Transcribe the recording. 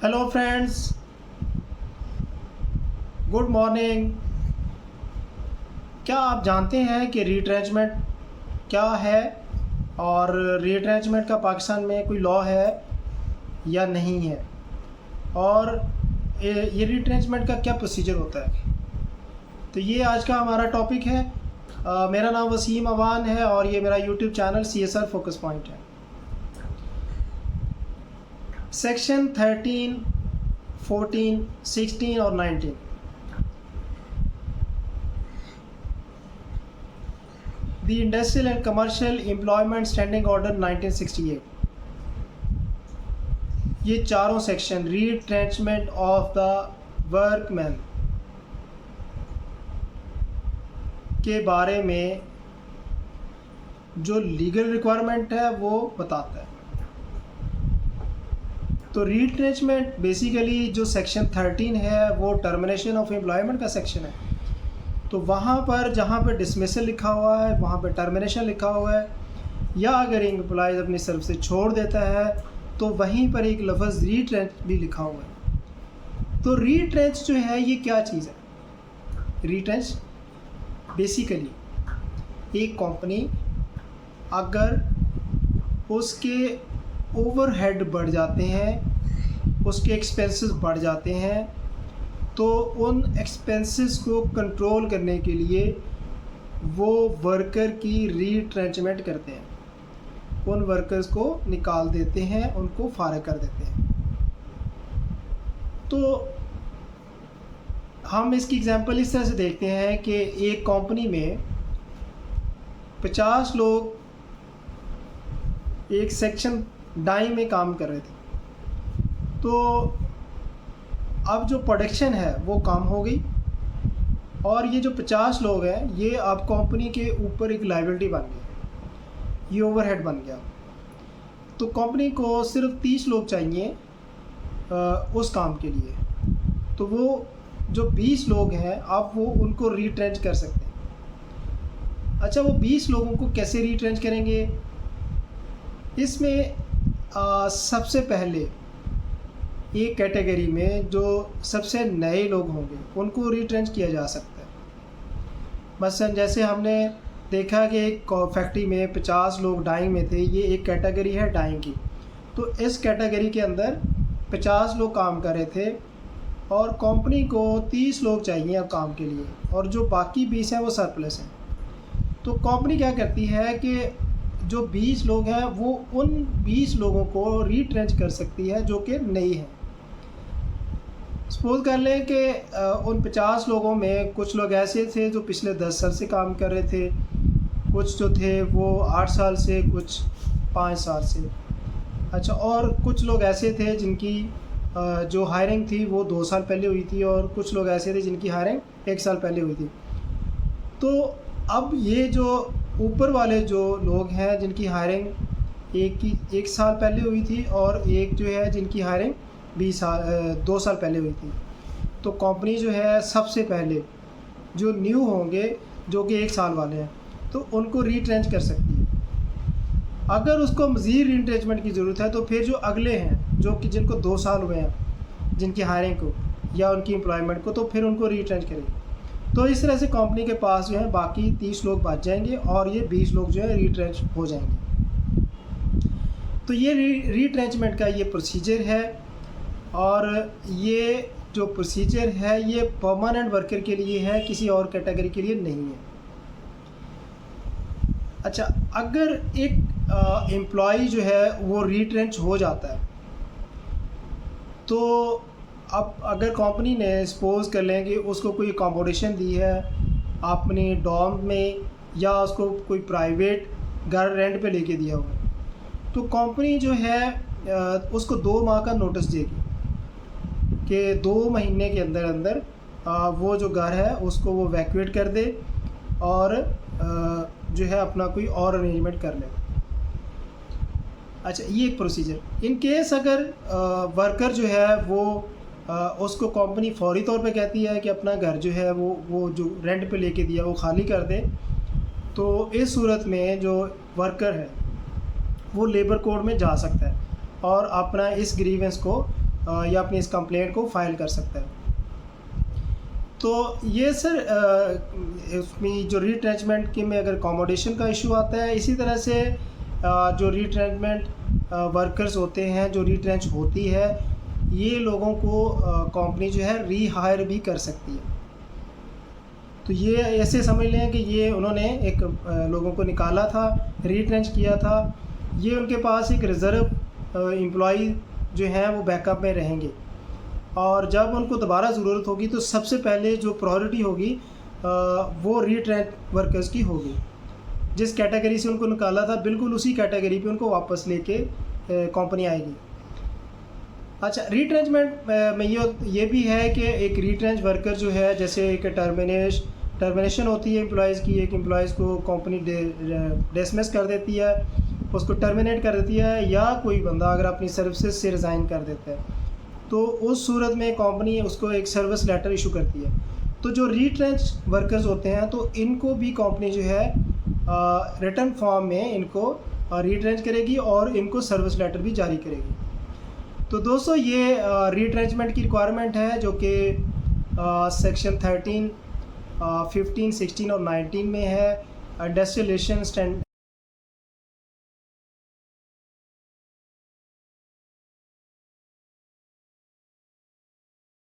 Hello friends, good morning. क्या आप जानते हैं कि रीट्रेंचमेंट क्या है और रीट्रेंचमेंट का पाकिस्तान में कोई लॉ है या नहीं है, और ये रीट्रेंचमेंट का क्या प्रोसीजर होता है। तो ये आज का हमारा टॉपिक है। मेरा नाम वसीम अवान है और ये मेरा YouTube channel CSR focus point है। सेक्शन 13, 14, 16 और 19 The Industrial and Commercial Employment Standing Order 1968, ये चारों सेक्शन रीट्रेंचमेंट ऑफ द वर्कमैन के बारे में जो लीगल रिक्वायरमेंट है वो बताता है। तो रीट्रेंचमेंट बेसिकली जो सेक्शन 13 है वो टर्मिनेशन ऑफ एम्प्लॉयमेंट का सेक्शन है। तो वहाँ पर जहाँ पे डिसमिसल लिखा हुआ है वहाँ पे टर्मिनेशन लिखा हुआ है, या अगर एम्प्लॉयज़ अपनी सर्विस से छोड़ देता है तो वहीं पर एक लफ्ज़ रीट्रेंच भी लिखा हुआ है। तो रीट्रेंच जो है ये क्या चीज़ है? रीट्रेंच बेसिकली एक कंपनी अगर उसके ओवरहेड बढ़ जाते हैं, उसके एक्सपेंसेस बढ़ जाते हैं, तो उन एक्सपेंसेस को कंट्रोल करने के लिए वो वर्कर की रीट्रेंचमेंट करते हैं, उन वर्कर्स को निकाल देते हैं, उनको फारिग कर देते हैं। तो हम इसकी एग्जांपल इस तरह से देखते हैं कि एक कंपनी में 50 लोग एक सेक्शन डाई में काम कर रहे थे। तो अब जो प्रोडक्शन है वो कम हो गई और ये जो 50 लोग हैं ये अब कंपनी के ऊपर एक लायबिलिटी बन गई, ये ओवरहेड बन गया। तो कंपनी को सिर्फ 30 लोग चाहिए उस काम के लिए। तो वो जो 20 लोग हैं अब वो उनको रीट्रेंच कर सकते हैं। अच्छा, वो 20 लोगों को कैसे रीट्रेंच करेंगे? इसमें सबसे पहले एक कैटेगरी में जो सबसे नए लोग होंगे उनको रीट्रेंच किया जा सकता है। मसलन जैसे हमने देखा कि एक फैक्ट्री में 50 लोग डाइंग में थे, ये एक कैटेगरी है डाइंग की। तो इस कैटेगरी के अंदर 50 लोग काम कर रहे थे और कंपनी को 30 लोग चाहिए अब काम के लिए, और जो बाकी 20 हैं वो सरप्लस हैं। तो कंपनी क्या करती है कि जो 20 लोग हैं वो उन 20 लोगों को रीट्रेंच कर सकती है जो कि नई हैं। सपोज कर लें कि उन 50 लोगों में कुछ लोग ऐसे थे जो पिछले 10 साल से काम कर रहे थे, कुछ जो थे वो 8 साल से, कुछ 5 साल से। अच्छा, और कुछ लोग ऐसे थे जिनकी जो हायरिंग थी वो 2 साल पहले हुई थी, और कुछ लोग ऐसे थे जिनकी हायरिंग 1 साल पहले हुई थी। तो अब ये जो ऊपर वाले जो लोग हैं जिनकी हायरिंग एक साल पहले हुई थी, और एक जो है जिनकी हायरिंग 2 साल पहले हुई थी, तो कंपनी जो है सबसे पहले जो न्यू होंगे जो कि 1 साल वाले हैं तो उनको रीट्रेंच कर सकती है। अगर उसको मज़ीद रीट्रेंचमेंट की ज़रूरत है तो फिर जो अगले हैं जो कि जिनको 2 साल हुए हैं जिनकी हायरिंग को या उनकी एम्प्लॉयमेंट को, तो फिर उनको रीट्रेंच करेंगे। तो इस तरह से कंपनी के पास जो है बाकी 30 लोग बच जाएंगे और ये 20 लोग जो है रीट्रेंच हो जाएंगे। तो ये रीट्रेंचमेंट का ये प्रोसीजर है, और ये जो प्रोसीजर है ये परमानेंट वर्कर के लिए है, किसी और कैटेगरी के लिए नहीं है। अच्छा, अगर एक एम्प्लॉय जो है वो रीट्रेंच हो जाता है तो अब अगर कंपनी ने सपोज कर लें कि उसको कोई अकोमोडेशन दी है अपने डॉर्म में, या उसको कोई प्राइवेट घर रेंट पे लेके दिया हुआ है, तो कंपनी जो है उसको 2 माह का नोटिस देगी कि 2 महीने के अंदर अंदर वो जो घर है उसको वो वैक्यूएट कर दे और जो है अपना कोई और अरेंजमेंट कर ले। अच्छा, ये एक प्रोसीजर। इन केस अगर वर्कर जो है वो उसको कंपनी फौरी तौर पे कहती है कि अपना घर जो है वो जो रेंट पे लेके दिया वो खाली कर दे, तो इस सूरत में जो वर्कर है वो लेबर कोड में जा सकता है और अपना इस ग्रीवेंस को या अपनी इस कंप्लेंट को फाइल कर सकता है। तो ये सर इसमें जो रीट्रेंचमेंट के में अगर अकोमोडेशन का इशू आता है, इसी तरह से जो रीट्रेंचमेंट वर्कर्स होते हैं, जो रीट्रेंच होती है, ये लोगों को कंपनी जो है रीहायर भी कर सकती है। तो ये ऐसे समझ लें कि ये उन्होंने एक लोगों को निकाला था, रीट्रेंच किया था, ये उनके पास एक रिज़र्व एम्प्लॉई जो हैं वो बैकअप में रहेंगे, और जब उनको दोबारा ज़रूरत होगी तो सबसे पहले जो प्रायोरिटी होगी वो रीट्रेंच वर्कर्स की होगी। जिस कैटेगरी से उनको निकाला था बिल्कुल उसी कैटेगरी पे उनको वापस लेके कंपनी आएगी। अच्छा, रीट्रेंचमेंट में ये भी है कि एक रीट्रेंच वर्कर जो है, जैसे एक टर्मिनेशन होती है एम्प्लॉइज़ की, एक एम्प्लॉइज़ को कंपनी डिसमिस कर देती है, उसको टर्मिनेट कर देती है, या कोई बंदा अगर अपनी सर्विसेज से रिज़ाइन कर देता है, तो उस सूरत में कंपनी उसको एक सर्विस लेटर इशू करती है। तो जो रीट्रेंच वर्कर्स होते हैं तो इनको भी कंपनी जो है रिटन फॉर्म में इनको रीट्रेंच करेगी और इनको सर्विस लेटर भी जारी करेगी। तो दोस्तों, ये रीट्रेंचमेंट की रिक्वायरमेंट है जो कि सेक्शन 13, 15, 16 और 19 में है। Industrial relation